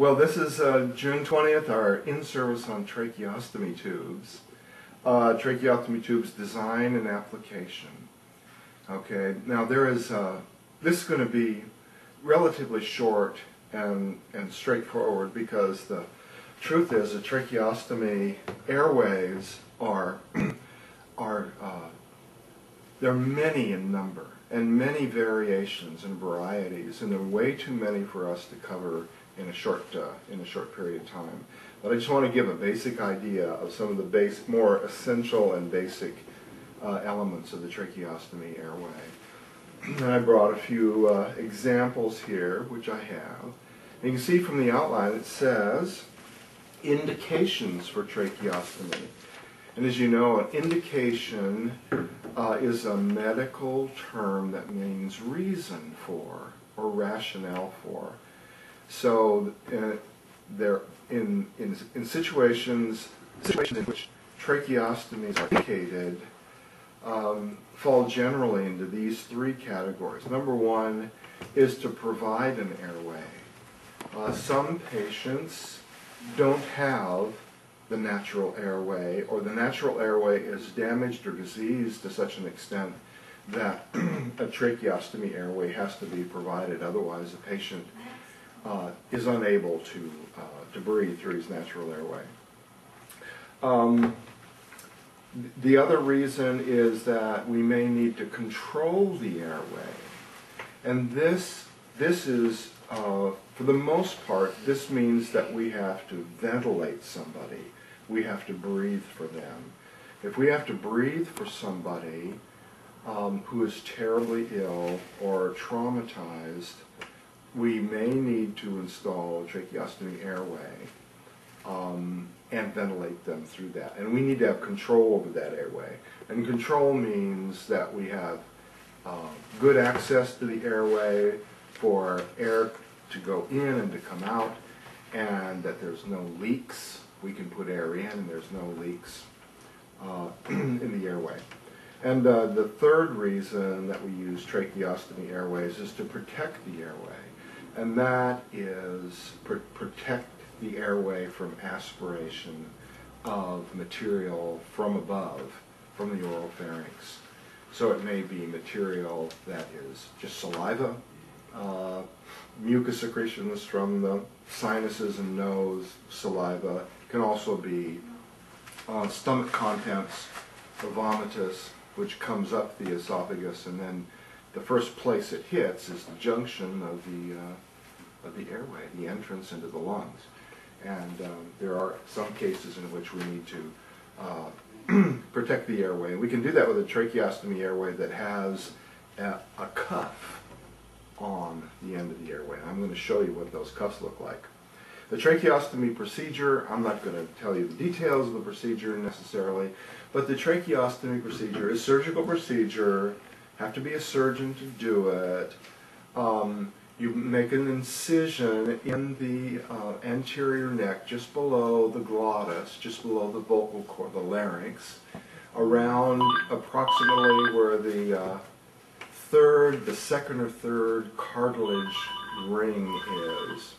Well, this is June 20th, our in-service on tracheostomy tubes. Tracheostomy tubes design and application. Okay, now this is going to be relatively short and straightforward, because the truth is that tracheostomy airways are they're many in number and many variations and varieties, and there are way too many for us to cover in a short period of time. But I just want to give a basic idea of some of the more essential and basic elements of the tracheostomy airway. And I brought a few examples here, which I have. And you can see from the outline it says indications for tracheostomy. And as you know, an indication is a medical term that means reason for or rationale for. So in situations in which tracheostomies are indicated, fall generally into these three categories. Number one is to provide an airway. Some patients don't have the natural airway, or the natural airway is damaged or diseased to such an extent that a tracheostomy airway has to be provided. Otherwise, the patient is unable to breathe through his natural airway. The other reason is that we may need to control the airway, and this is, for the most part, this means that we have to ventilate somebody. We have to breathe for them. If we have to breathe for somebody who is terribly ill or traumatized, we may need to install a tracheostomy airway and ventilate them through that. And we need to have control over that airway. And control means that we have good access to the airway for air to go in and to come out, and that there's no leaks. We can put air in and there's no leaks in the airway. And the third reason that we use tracheostomy airways is to protect the airway. And that is protect the airway from aspiration of material from above, from the oral pharynx. So it may be material that is just saliva, mucus secretions from the sinuses and nose, saliva. It can also be stomach contents, the vomitus, which comes up the esophagus, and then the first place it hits is the junction of the airway, the entrance into the lungs. And there are some cases in which we need to protect the airway. We can do that with a tracheostomy airway that has a cuff on the end of the airway. I'm going to show you what those cuffs look like. The tracheostomy procedure, I'm not going to tell you the details of the procedure necessarily, but the tracheostomy procedure is a surgical procedure. Have to be a surgeon to do it. You make an incision in the anterior neck, just below the glottis, just below the vocal cord, the larynx, around approximately where the second or third cartilage ring is.